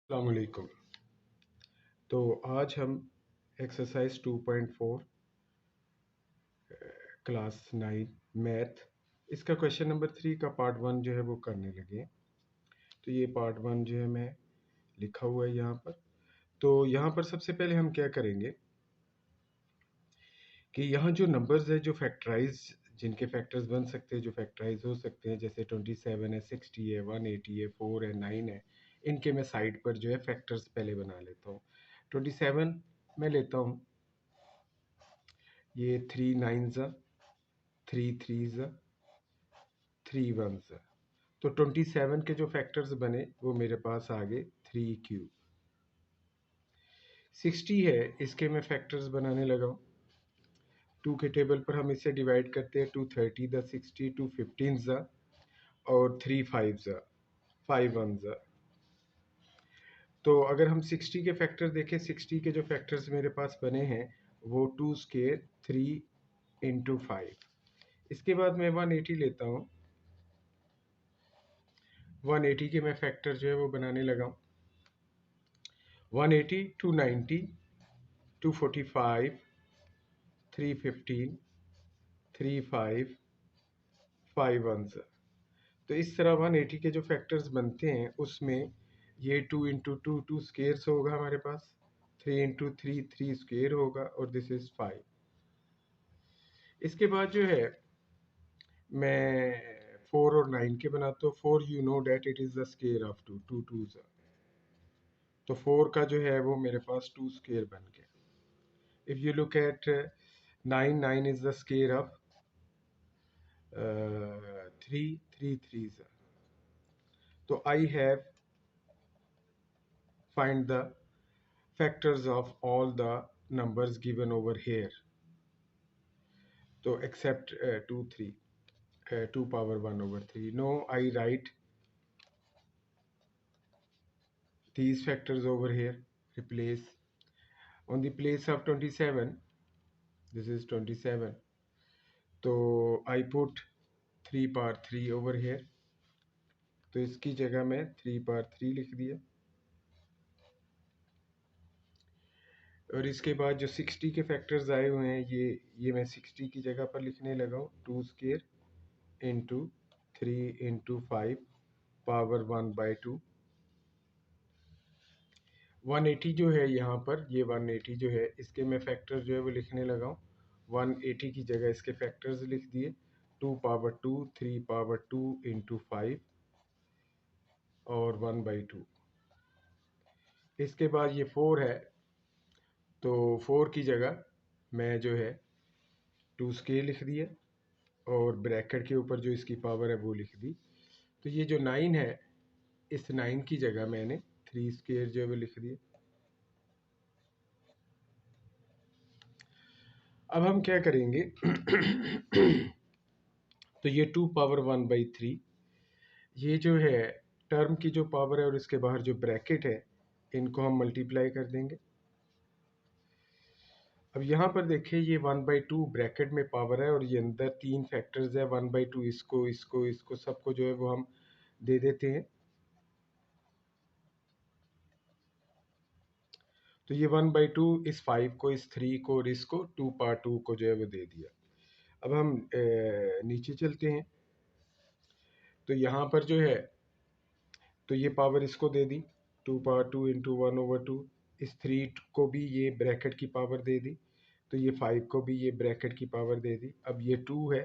अस्सलाम वालेकुम। तो आज हम एक्सरसाइज 2.4 क्लास 9 मैथ इसका क्वेश्चन नंबर 3 का पार्ट 1 जो है वो करने लगे। तो ये पार्ट 1 जो है मैं लिखा हुआ है यहाँ पर। तो यहाँ पर सबसे पहले हम क्या करेंगे कि यहाँ जो नंबर्स है जो फैक्टराइज जिनके फैक्टर्स बन सकते हैं, जो फैक्टराइज हो सकते हैं, जैसे 27 है, 60 है, 180 है, 4 है, 9 है, इनके मैं साइड पर जो है फैक्टर्स पहले बना लेता हूँ। 27 मैं लेता हूँ, ये 3 9s 3 3s 3 1s। तो 27 के जो फैक्टर्स बने वो मेरे पास आ गए 3 क्यूब। 60 है, इसके मैं फैक्टर्स बनाने लगा हूँ। 2 के टेबल पर हम इसे डिवाइड करते हैं, 2 30 द 60, 2 15 और 3 5 5 1। तो अगर हम 60 के फैक्टर देखें, 60 के जो फैक्टर्स मेरे पास बने हैं वो 2 स्केयर 3 इंटू 5। इसके बाद मैं 180 लेता हूँ। 180 के मैं फैक्टर जो है वो बनाने लगा हूँ। 180 290 245 315 35 5 1। तो इस तरह 180 के जो फैक्टर्स बनते हैं उसमें ये 2 इंटू टू 2 स्केयर्स होगा हमारे पास, 3 इंटू 3 3 स्केयर होगा और दिस इज 5। इसके बाद जो है मैं 4 और 9 के बनाता हूँ। 4 you know that it is the square of 2, 2 2s। तो 4 का जो है वो मेरे पास 2 स्केयर बन गया। If you look at 9, 9 is the square of 3 3 3s। तो I have find the factors of all the numbers given over here. So except 2 3 2 power 1 over 3. No, I write these factors over here. Replace on the place of 27. This is 27. So I put 3 power 3 over here. तो इसकी जगह मैं 3 power 3 लिख दिया। और इसके बाद जो 60 के फैक्टर्स आए हुए हैं ये मैं 60 की जगह पर लिखने लगा हूँ। 2 स्केयर इंटू 3 इंटू 5 पावर 1/2। 180 जो है यहाँ पर, ये 180 जो है इसके मैं फैक्टर जो है वो लिखने लगा हूँ। 180 की जगह इसके फैक्टर्स लिख दिए, 2 पावर 2 3 पावर 2 इंटू 5 और 1/2। इसके बाद ये 4 है, तो 4 की जगह मैं जो है 2 स्केयर लिख दिया और ब्रैकेट के ऊपर जो इसकी पावर है वो लिख दी। तो ये जो 9 है, इस 9 की जगह मैंने 3 स्केयर जो है वो लिख दिए। अब हम क्या करेंगे तो ये 2 पावर 1/3, ये जो है टर्म की जो पावर है और इसके बाहर जो ब्रैकेट है इनको हम मल्टीप्लाई कर देंगे। अब यहाँ पर देखिए ये 1/2 ब्रैकेट में पावर है और ये अंदर 3 फैक्टर्स है। 1/2 इसको इसको इसको सबको जो है वो हम दे देते हैं। तो ये 1/2 इस 5 को, इस 3 को और इसको 2 पावर 2 को जो है वो दे दिया। अब हम नीचे चलते हैं। तो यहाँ पर जो है तो ये पावर इसको दे दी, 2 पावर 2 इंटू 1/2। इस 3 को भी ये ब्रैकेट की पावर दे दी, तो ये 5 को भी ये ब्रैकेट की पावर दे दी। अब ये 2 है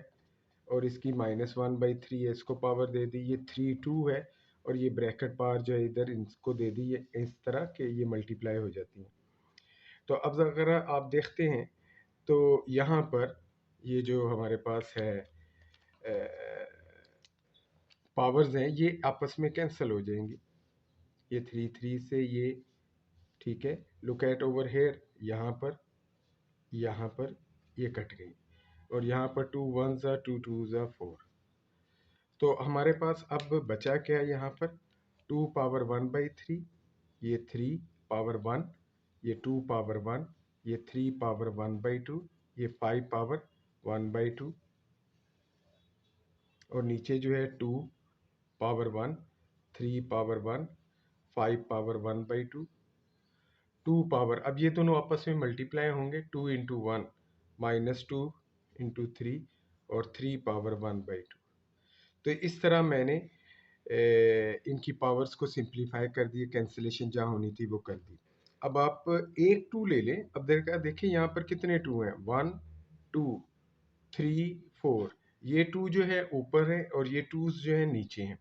और इसकी -1/3 है, इसको पावर दे दी। ये 3 2 है और ये ब्रैकेट पावर जो है इधर इसको दे दी। ये इस तरह के ये मल्टीप्लाई हो जाती हैं। तो अब अगर आप देखते हैं तो यहाँ पर ये जो हमारे पास है पावर्स हैं ये आपस में कैंसिल हो जाएंगी। ये 3 3 से ये, ठीक है। लुक एट ओवर हेयर, यहाँ पर ये कट गई और यहाँ पर 2 1s 2 2s 4। तो हमारे पास अब बचा क्या यहाँ पर, 2 पावर 1/3, ये 3 पावर 1, ये 2 पावर 1, ये 3 पावर 1/2, ये 5 पावर 1/2 और नीचे जो है 2 पावर 1, 3 पावर 1 5 पावर 1/2, 2 पावर, अब ये दोनों आपस में मल्टीप्लाई होंगे, 2 इंटू 1 माइनस 2 इंटू 3 और 3 पावर 1/2। तो इस तरह मैंने इनकी पावर्स को सिंप्लीफाई कर दिए, कैंसिलेशन जहाँ होनी थी वो कर दी। अब आप एक 2 ले लें। अब देखिए यहाँ पर कितने 2 हैं, 1 2 3 4। ये 2 जो है ऊपर है और ये 2 जो है नीचे हैं।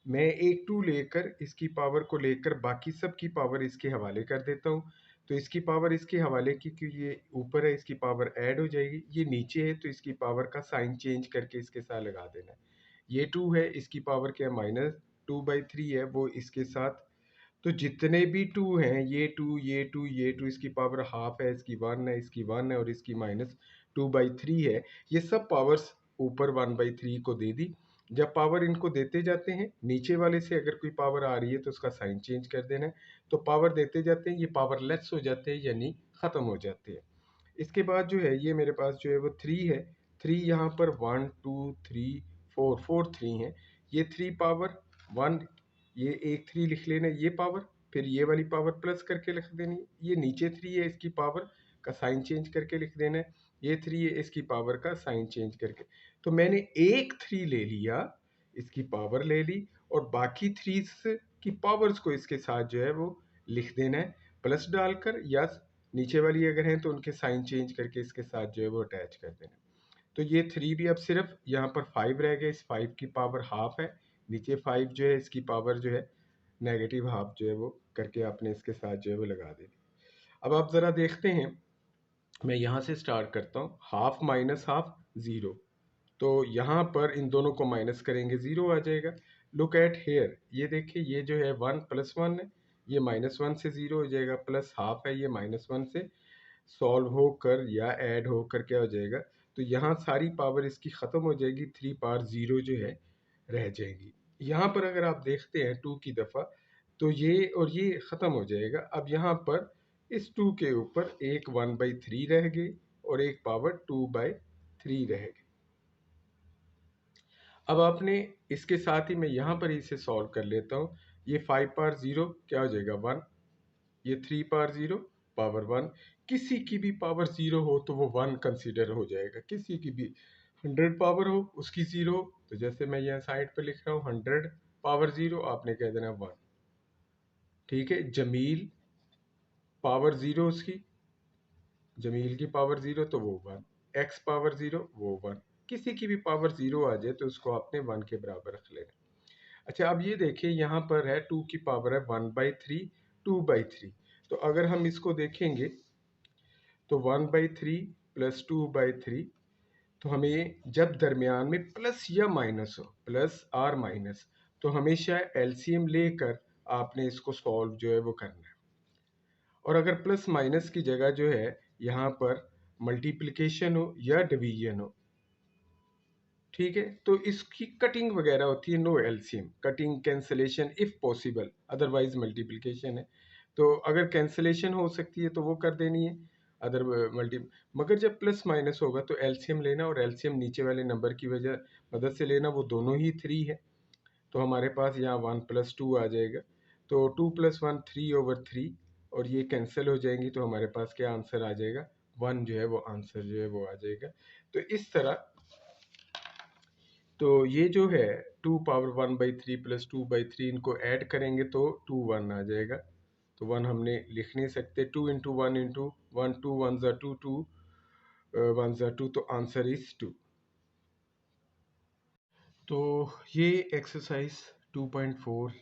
मैं एक 2 लेकर इसकी पावर को लेकर बाकी सब की पावर इसके हवाले कर देता हूँ। तो इसकी पावर इसके हवाले की, क्योंकि ये ऊपर है इसकी पावर ऐड हो जाएगी, ये नीचे है तो इसकी पावर का साइन चेंज करके इसके साथ लगा देना है। ये 2 है, इसकी पावर क्या है, -2/3 है, वो इसके साथ। तो जितने भी 2 हैं, ये 2 ये 2 ये 2, इसकी पावर हाफ है, इसकी 1 है, इसकी 1 है और इसकी -2/3 है। ये सब पावर्स ऊपर 1/3 को दे दी। जब पावर इनको देते जाते हैं, नीचे वाले से अगर कोई पावर आ रही है तो उसका साइन चेंज कर देना है। तो पावर देते जाते हैं, ये पावर लेस हो जाते हैं यानी ख़त्म हो जाते हैं। इसके बाद जो है ये मेरे पास जो है वो 3 है। 3 यहाँ पर 1 2 3 4 4 3 है। ये 3 पावर 1, ये एक 3 लिख लेना, ये पावर, फिर ये वाली पावर प्लस करके लिख देनी। ये नीचे 3 है, इसकी पावर का साइन चेंज करके लिख देना है। ये 3 है, इसकी पावर का साइन चेंज करके। तो मैंने एक 3 ले लिया, इसकी पावर ले ली और बाकी 3 की पावर्स को इसके साथ जो है वो लिख देना है, प्लस डालकर, या नीचे वाली अगर हैं तो उनके साइन चेंज करके इसके साथ जो है वो अटैच कर देना। तो ये 3 भी अब सिर्फ यहाँ पर 5 रह गए, इस 5 की पावर हाफ है, नीचे 5 जो है इसकी पावर जो है नेगेटिव हाफ जो है वो करके आपने इसके साथ जो है वो लगा देनी। अब आप ज़रा देखते हैं, मैं यहाँ से स्टार्ट करता हूँ, हाफ माइनस हाफ 0। तो यहाँ पर इन दोनों को माइनस करेंगे, 0 आ जाएगा। लुक एट हेयर, ये देखिए ये जो है 1 + 1 है, ये -1 से 0 हो जाएगा, प्लस हाफ है, ये -1 से सॉल्व होकर या ऐड होकर क्या हो जाएगा। तो यहाँ सारी पावर इसकी ख़त्म हो जाएगी, 3 पावर 0 जो है रह जाएंगी। यहाँ पर अगर आप देखते हैं 2 की दफ़ा, तो ये और ये ख़त्म हो जाएगा। अब यहाँ पर इस 2 के ऊपर एक 1/3 रह गई और एक पावर 2/3 रह गई। अब आपने इसके साथ ही मैं यहाँ पर इसे सॉल्व कर लेता हूँ। ये 5 पावर 0 क्या हो जाएगा, 1। ये 3 पावर 0 पावर 1। किसी की भी पावर 0 हो तो वो 1 कंसीडर हो जाएगा, किसी की भी 100 पावर हो उसकी 0 हो। तो जैसे मैं यहाँ साइड पे लिख रहा हूँ 100 पावर 0, आपने कह देना 1। ठीक है, जमील पावर 0 उसकी, जमील की पावर 0 तो वो 1, एक्स पावर 0 वो 1। किसी की भी पावर 0 आ जाए तो उसको आपने 1 के बराबर रख लेना। अच्छा, अब ये देखिए यहाँ पर है 2 की पावर है 1/3 2/3। तो अगर हम इसको देखेंगे तो 1/3 प्लस 2/3, तो हमें जब दरमियान में प्लस या माइनस हो, प्लस और माइनस, तो हमेशा एलसीएम लेकर आपने इसको सॉल्व जो है वो करना है। और अगर प्लस माइनस की जगह जो है यहाँ पर मल्टीप्लिकेशन हो या डिवीजन हो, ठीक है, तो इसकी कटिंग वगैरह होती है, no LCM, cutting cancellation if possible, otherwise multiplication है। तो अगर कैंसलेशन हो सकती है तो वो कर देनी है, अदर मल्टी, मगर जब प्लस माइनस होगा तो एलसीएम लेना, और एलसीएम नीचे वाले नंबर की वजह मदद से लेना, वो दोनों ही 3 है। तो हमारे पास यहाँ 1 + 2 आ जाएगा। तो 2 + 1 3/3, और ये कैंसिल हो जाएंगी तो हमारे पास क्या आंसर आ जाएगा, 1 जो है वो आंसर जो है वो आ जाएगा। तो इस तरह, तो ये जो है 2 पावर 1/3 प्लस 2/3, इनको ऐड करेंगे तो 2 1 आ जाएगा। तो 1 हमने लिख नहीं सकते, 2 इंटू 1 इंटू 1, 2 1 ज़ा 2, 2 1 ज़ा 2, तो आंसर इज 2। तो ये एक्सरसाइज 2.4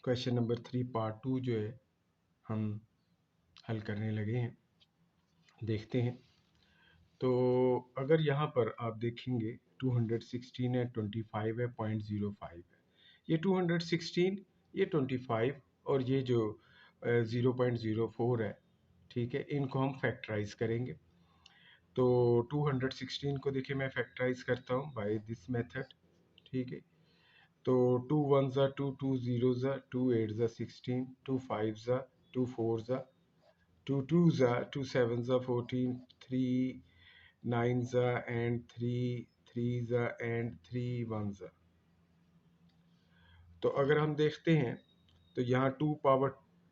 क्वेश्चन नंबर 3 पार्ट 2 जो है हम हल करने लगे हैं, देखते हैं। तो अगर यहाँ पर आप देखेंगे 216 है, 25 है, 0.05 है, ये 216, ये 25 और ये जो 0.04 है, ठीक है, इनको हम फैक्टराइज करेंगे। तो 216 को देखिए मैं फैक्टराइज करता हूँ बाय दिस मेथड, ठीक है। तो 2 1 ज़ा 2, 2 0 ज़ा 2, 8 ज़ा 16, 2 5 ज़ा 2 4 ज़ा 2 2 ज़ा 2 7 ज़ा 14, 3 9 ज़ा एंड 3 3 ज़ा एंड 3 1 ज़ा। तो अगर हम देखते हैं तो यहाँ 2 पावर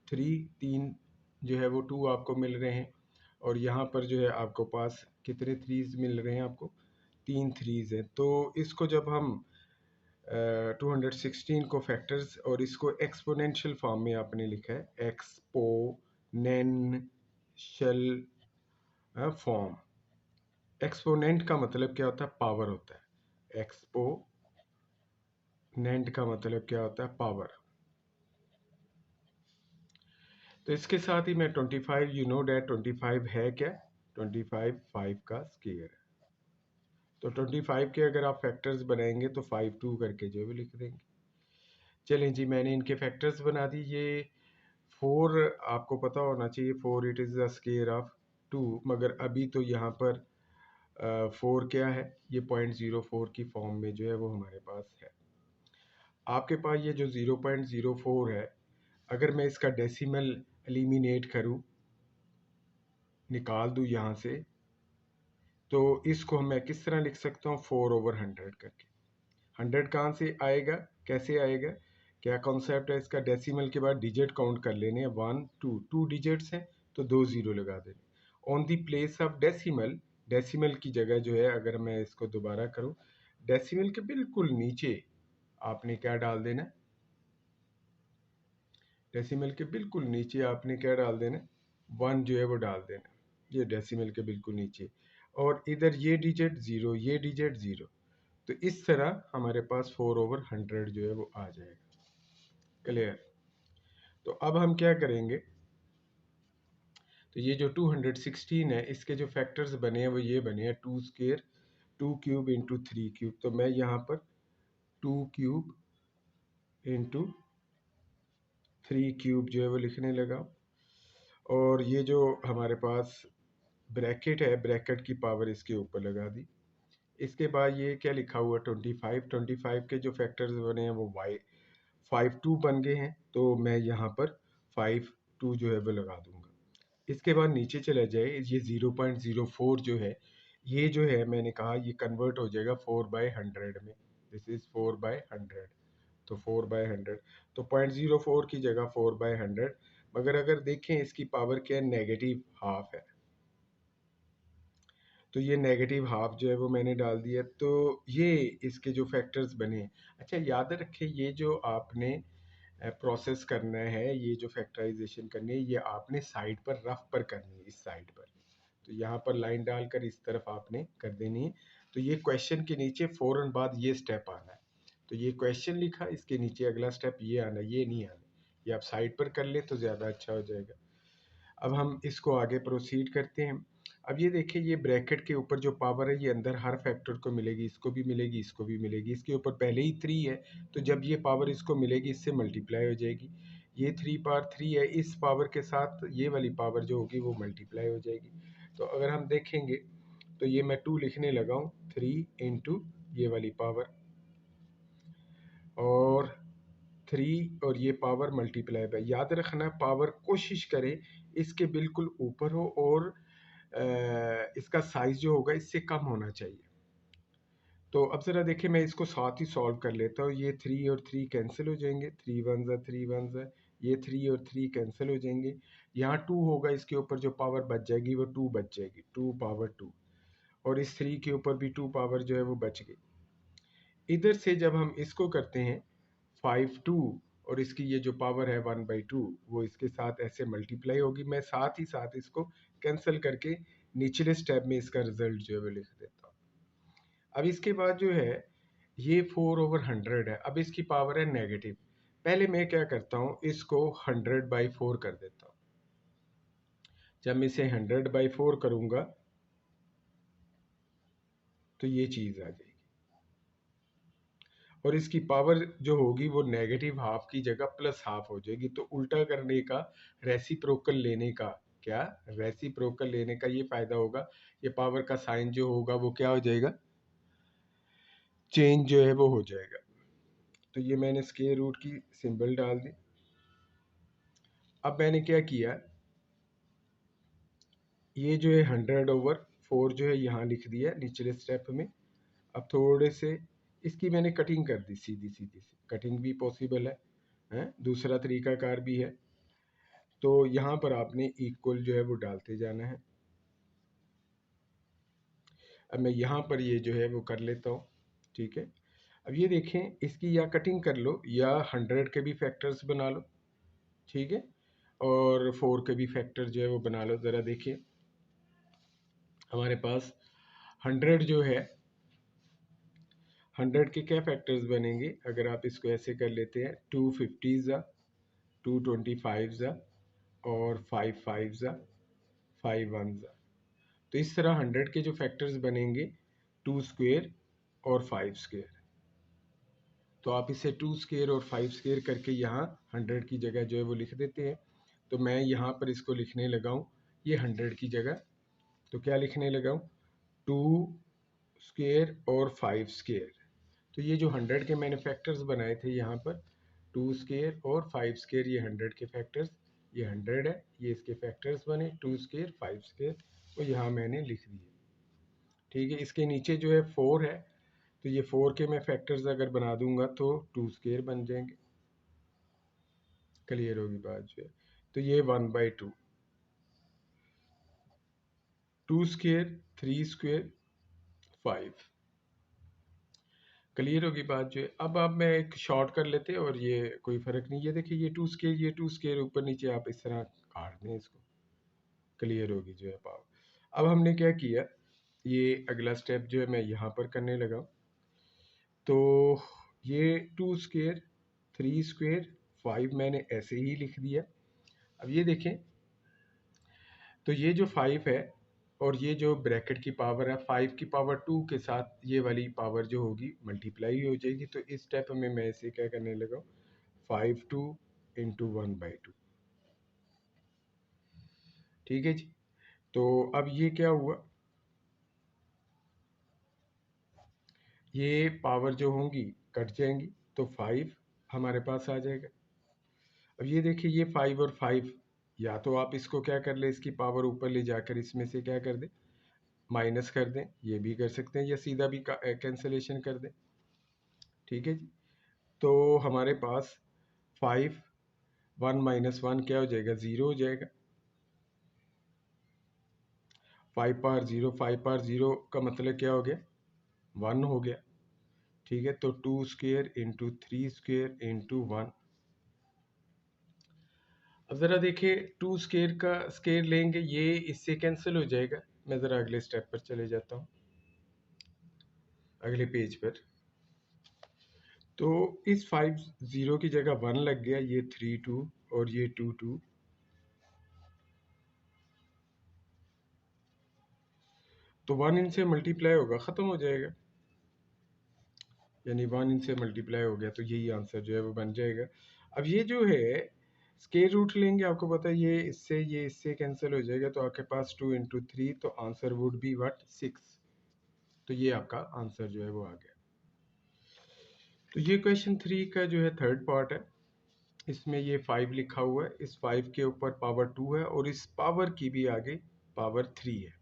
3 3 जो है वो 2 आपको मिल रहे हैं, और यहाँ पर जो है आपको पास कितने थ्रीज मिल रहे हैं, आपको 3 थ्रीज हैं। तो इसको जब हम 216 को फैक्टर्स और इसको एक्सपोनेंशियल फॉर्म में आपने लिखा है, एक्सपोनेंशियल फॉर्म। एक्सपोनेंट का मतलब क्या होता है, पावर होता है। एक्सपोनेंट का मतलब क्या होता है, पावर। तो इसके साथ ही मैं 25, यू नो डैट 25 है क्या, 25 5 का स्केयर है। तो 25 के अगर आप फैक्टर्स बनाएंगे तो 5 2 करके जो भी लिख देंगे। चलें जी, मैंने इनके फैक्टर्स बना दी। ये 4 आपको पता होना चाहिए, 4 it is the square of 2, मगर अभी तो यहाँ पर 4 क्या है, ये 0.04 की फॉर्म में जो है वो हमारे पास है। आपके पास ये जो 0.04 है, अगर मैं इसका डेसिमल एलिमिनेट करूं, निकाल दूं यहाँ से, तो इसको मैं किस तरह लिख सकता हूँ, 4/100 करके। 100 कहाँ से आएगा, कैसे आएगा, क्या कॉन्सेप्ट है इसका, डेसिमल के बाद डिजिट काउंट कर लेने हैं, 1 2 2 डिजिट्स हैं तो 2 जीरो लगा देने। On the place of decimal, decimal की जगह जो है, अगर मैं इसको दोबारा करूँ, डेसिमल के बिल्कुल नीचे आपने क्या डाल देना, डेसिमल के बिल्कुल नीचे आपने क्या डाल देना, 1 जो है वो डाल देना, ये डेसिमल के बिल्कुल नीचे, और इधर ये डिजिट 0, ये डिजिट 0। तो इस तरह हमारे पास 4/100 जो है वो आ जाएगा। क्लियर। तो अब हम क्या करेंगे, तो ये जो 216 है, इसके जो फैक्टर्स बने हैं वो ये बने हैं, 2 स्क्वायर 2 क्यूब इंटू 3 क्यूब। तो मैं यहाँ पर 2 क्यूब इंटू 3 क्यूब जो है वो लिखने लगा, और ये जो हमारे पास ब्रैकेट है, ब्रैकेट की पावर इसके ऊपर लगा दी। इसके बाद ये क्या लिखा हुआ, 25 के जो फैक्टर्स बने हैं वो वाई 5 2 बन गए हैं, तो मैं यहाँ पर 5 2 जो है वो लगा दूंगा। इसके बाद नीचे चला जाए, ये 0.04 जो है, ये जो है मैंने कहा ये कन्वर्ट हो जाएगा 4/100 में, दिस इज 4/100। तो 4/100, तो 0.04 की जगह 4/100, मगर अगर देखें इसकी पावर क्या है, नेगेटिव हाफ है, तो ये नेगेटिव हाफ जो है वो मैंने डाल दिया। तो ये इसके जो फैक्टर्स बने, अच्छा याद रखें, ये जो आपने प्रोसेस करना है, ये जो फैक्टराइजेशन करनी है, ये आपने साइड पर रफ पर करनी है, इस साइड पर। तो यहाँ पर लाइन डालकर इस तरफ आपने कर देनी है। तो ये क्वेश्चन के नीचे फौरन बाद ये स्टेप आना है, तो ये क्वेश्चन लिखा, इसके नीचे अगला स्टेप ये आना, ये नहीं आना। ये आप साइड पर कर ले तो ज़्यादा अच्छा हो जाएगा। अब हम इसको आगे प्रोसीड करते हैं। अब ये देखिए, ये ब्रैकेट के ऊपर जो पावर है ये अंदर हर फैक्टर को मिलेगी, इसको भी मिलेगी, इसको भी मिलेगी। इसके ऊपर पहले ही 3 है, तो जब ये पावर इसको मिलेगी इससे मल्टीप्लाई हो जाएगी। ये 3 पावर 3 है, इस पावर के साथ ये वाली पावर जो होगी वो मल्टीप्लाई हो जाएगी। तो अगर हम देखेंगे तो ये मैं 2 लिखने लगा हूँ, 3 इंटू ये वाली पावर, और 3 और ये पावर मल्टीप्लाई बाय, याद रखना पावर कोशिश करें इसके बिल्कुल ऊपर हो, और इसका साइज जो होगा इससे कम होना चाहिए। तो अब ज़रा देखिए, मैं इसको साथ ही सॉल्व कर लेता हूँ। ये 3 और 3 कैंसिल हो जाएंगे, 3 1 ज़ा 3 1 ज़ा, ये 3 और 3 कैंसिल हो जाएंगे। यहाँ 2 होगा, इसके ऊपर जो पावर बच जाएगी वो 2 बच जाएगी, 2 पावर 2, और इस 3 के ऊपर भी 2 पावर जो है वो बच गई। इधर से जब हम इसको करते हैं 5 2, और इसकी ये जो पावर है 1/2, वो इसके साथ ऐसे मल्टीप्लाई होगी। मैं साथ ही साथ इसको कैंसिल करके निचले स्टेप में इसका रिजल्ट जो है वो लिख देता हूँ। अब इसके बाद जो है, ये 4/100 है, अब इसकी पावर है नेगेटिव। पहले मैं क्या करता हूँ, इसको 100/4 कर देता हूँ। जब मैं इसे 100/4 करूँगा तो ये चीज़ आ जाएगी, और इसकी पावर जो होगी वो नेगेटिव हाफ की जगह प्लस हाफ हो जाएगी। तो उल्टा करने का, रेसिप्रोकल लेने का, क्या रेसिप्रोकल लेने का ये फायदा होगा, ये पावर का साइन जो होगा वो क्या हो जाएगा, चेंज जो है वो हो जाएगा। तो ये मैंने स्क्वायर रूट की सिंबल डाल दी। अब मैंने क्या किया, ये जो है 100/4 जो है यहाँ लिख दिया निचले स्टेप में। अब थोड़े से इसकी मैंने कटिंग कर दी, सीधी सीधी सी कटिंग भी पॉसिबल है, है, दूसरा तरीकाकार भी है। तो यहाँ पर आपने इक्वल जो है वो डालते जाना है। अब मैं यहाँ पर ये जो है वो कर लेता हूँ, ठीक है। अब ये देखें, इसकी या कटिंग कर लो या 100 के भी फैक्टर्स बना लो, ठीक है, और 4 के भी फैक्टर जो है वो बना लो। ज़रा देखिए हमारे पास 100 जो है, 100 के क्या फैक्टर्स बनेंगे अगर आप इसको ऐसे कर लेते हैं, 250 ज़ा, 225 ज़ा, और 55 ज़ा, 51 ज़ा। तो इस तरह 100 के जो फैक्टर्स बनेंगे 2 स्क्वेयर और 5 स्क्वेयर। तो आप इसे 2 स्क्वेयर और 5 स्क्वेयर करके यहाँ 100 की जगह जो है वो लिख देते हैं। तो मैं यहाँ पर इसको लिखने लगा हूँ ये 100 की जगह, तो क्या लिखने लगा हूँ, 2 स्क्वेयर और 5 स्क्वेयर। तो ये जो 100 के मैंने फैक्टर्स बनाए थे यहाँ पर 2 स्क्वेयर और 5 स्क्वेयर, ये 100 के फैक्टर्स, ये 100 है, ये इसके फैक्टर्स बने 2 स्क्वेयर 5 स्क्वेयर, तो यहाँ मैंने लिख दिए, ठीक है। इसके नीचे जो है 4 है, तो ये 4 के मैं फैक्टर्स अगर बना दूंगा तो 2 स्क्वेयर बन जाएंगे। क्लियर होगी बात जो है। तो ये 1/2, 2 स्क्वेयर 3 स्क्वेयर 5। क्लियर होगी बात जो है। अब मैं एक शॉर्ट कर लेते हैं और ये कोई फ़र्क नहीं, ये देखिए ये 2 स्क्वेयर, ये 2 स्क्वेयर, ऊपर नीचे आप इस तरह काट दें इसको, क्लियर होगी जो है पावर। अब हमने क्या किया, ये अगला स्टेप जो है मैं यहाँ पर करने लगा। तो ये 2 स्क्वेयर 3 स्क्वेयर 5 मैंने ऐसे ही लिख दिया। अब ये देखें, तो ये जो 5 है और ये जो ब्रैकेट की पावर है 5 की पावर 2 के साथ ये वाली पावर जो होगी मल्टीप्लाई हो जाएगी। तो इस स्टेप में मैं इसे क्या करने लगा, 5 2 इंटू 1/2, ठीक है जी। तो अब ये क्या हुआ, ये पावर जो होंगी कट जाएंगी, तो 5 हमारे पास आ जाएगा। अब ये देखिए ये 5 और 5, या तो आप इसको क्या कर ले, इसकी पावर ऊपर ले जाकर इसमें से क्या कर दें, माइनस कर दें, ये भी कर सकते हैं, या सीधा भी कैंसलेशन कर दें, ठीक है जी। तो हमारे पास 5, 1 माइनस 1 क्या हो जाएगा, 0 हो जाएगा। 5 पावर 0, 5 पावर 0 का मतलब क्या हो गया, 1 हो गया, ठीक है। तो 2 स्क्वेयर इंटू 3 स्क्वेयर इंटू 1। अब ज़रा देखिए 2 स्क्वेयर का स्क्वेयर लेंगे, ये इससे कैंसिल हो जाएगा। मैं ज़रा अगले स्टेप पर चले जाता हूँ, अगले पेज पर। तो इस 5 0 की जगह 1 लग गया, ये 3 2 और ये 2 2। तो 1 इनसे मल्टीप्लाई होगा, ख़त्म हो जाएगा, यानी 1 इनसे मल्टीप्लाई हो गया, तो यही आंसर जो है वो बन जाएगा। अब ये जो है स्क्वायर रूट लेंगे, आपको पता है ये इससे कैंसिल हो जाएगा, तो आपके पास 2 इंटू 3, तो आंसर वुड बी व्हाट, 6। तो ये आपका आंसर जो है वो आ गया। तो ये क्वेश्चन 3 का जो है थर्ड पार्ट है। इसमें ये 5 लिखा हुआ है, इस 5 के ऊपर पावर 2 है और इस पावर की भी आगे पावर 3 है।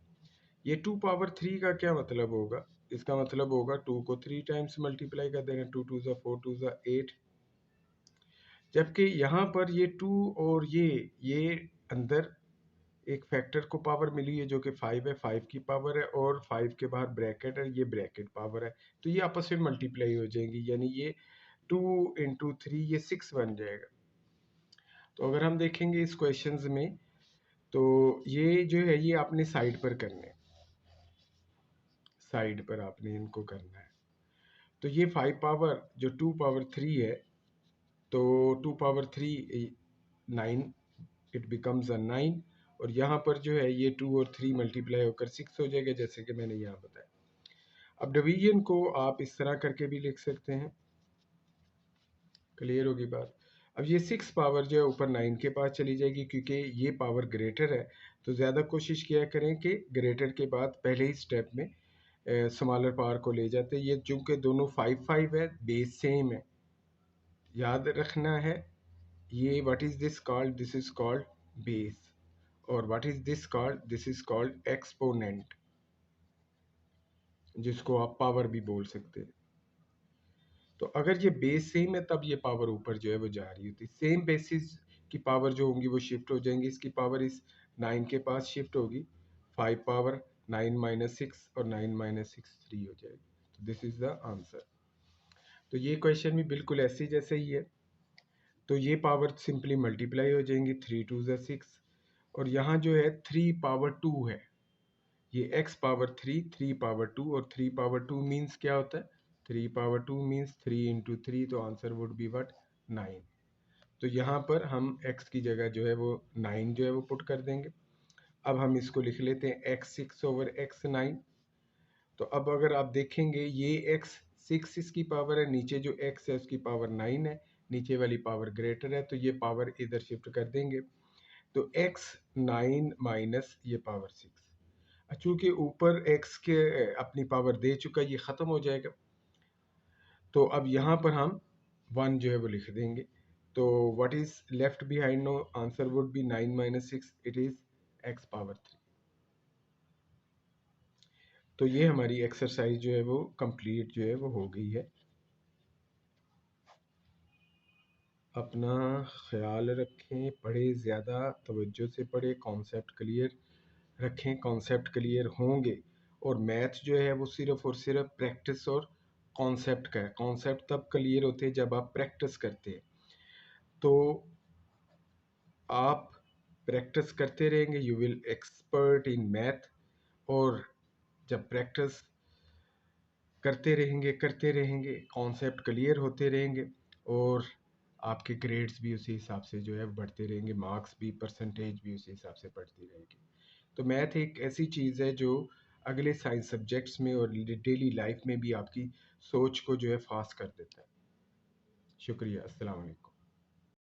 ये 2 पावर 3 का क्या मतलब होगा, इसका मतलब होगा 2 को 3 टाइम्स मल्टीप्लाई कर देना, 2 2 ज़ा 4 2 ज़ा 8। जबकि यहाँ पर ये 2 और ये अंदर एक फैक्टर को पावर मिली है जो कि 5 है, 5 की पावर है, और 5 के बाहर ब्रैकेट है, ये ब्रैकेट पावर है, तो ये आपस में मल्टीप्लाई हो जाएंगी, यानी ये 2 इंटू 3 ये 6 बन जाएगा। तो अगर हम देखेंगे इस क्वेश्चंस में, तो ये जो है ये आपने साइड पर करने, साइड पर आपने इनको करना है। तो ये 5 पावर जो 2 पावर 3 है, तो 2 पावर 3 9, इट बिकम्स अ 9, और यहाँ पर जो है ये 2 और 3 मल्टीप्लाई होकर 6 हो जाएगा, जैसे कि मैंने यहाँ बताया। अब डिवीजन को आप इस तरह करके भी लिख सकते हैं, क्लियर होगी बात। अब ये 6 पावर जो है ऊपर 9 के पास चली जाएगी, क्योंकि ये पावर ग्रेटर है, तो ज़्यादा कोशिश किया करें कि ग्रेटर के बाद पहले ही स्टेप में स्मॉलर पावर को ले जाते हैं। ये चूँकि दोनों 5 5 है, बेस सेम है, याद रखना है। ये what is this called, this is called base, और what is this called, this is called exponent, जिसको आप पावर भी बोल सकते हैं। तो अगर ये बेस सेम है तब ये पावर ऊपर जो है वो जा रही होती है। सेम बेसिस की पावर जो होंगी वो शिफ्ट हो जाएंगी। इसकी पावर इस 9 के पास शिफ्ट होगी, 5 पावर 9 माइनस 6 और 9 माइनस 6 3 हो जाएगी। तो दिस इज द आंसर। तो ये क्वेश्चन भी बिल्कुल ऐसे जैसे ही है। तो ये पावर सिंपली मल्टीप्लाई हो जाएंगी, 3 2 ज़ा 6, और यहाँ जो है 3 पावर 2 है, ये x पावर 3, 3 पावर 2, और 3 पावर 2 मीन्स क्या होता है, 3 पावर 2 मीन्स 3 इंटू 3, तो आंसर वुड बी वट 9। तो यहाँ पर हम x की जगह जो है वो 9 जो है वो पुट कर देंगे। अब हम इसको लिख लेते हैं x6 ओवर x9। तो अब अगर आप देखेंगे ये x6 इसकी पावर है, नीचे जो x है उसकी पावर 9 है, नीचे वाली पावर ग्रेटर है, तो ये पावर इधर शिफ्ट कर देंगे। तो x9 माइनस ये पावर 6, चूंकि ऊपर x के अपनी पावर दे चुका, ये ख़त्म हो जाएगा। तो अब यहाँ पर हम 1 जो है वो लिख देंगे। तो what is left behind, no answer would be 9 minus 6, it is x power 3। तो ये हमारी एक्सरसाइज जो है वो कंप्लीट जो है वो हो गई है। अपना ख्याल रखें, पढ़े, ज़्यादा तवज्जो से पढ़े, कॉन्सेप्ट क्लियर रखें। कॉन्सेप्ट क्लियर होंगे, और मैथ जो है वो सिर्फ और सिर्फ प्रैक्टिस और कॉन्सेप्ट का है। कॉन्सेप्ट तब क्लियर होते हैं जब आप प्रैक्टिस करते हैं। तो आप प्रैक्टिस करते रहेंगे, you will expert in math. और जब प्रैक्टिस करते रहेंगे, कॉन्सेप्ट क्लियर होते रहेंगे, और आपके ग्रेड्स भी उसी हिसाब से जो है बढ़ते रहेंगे, मार्क्स भी, परसेंटेज भी उसी हिसाब से बढ़ती रहेगी। तो मैथ एक ऐसी चीज़ है जो अगले साइंस सब्जेक्ट्स में और डेली लाइफ में भी आपकी सोच को जो है फास्ट कर देता है। शुक्रिया, अस्सलाम वालेकुम।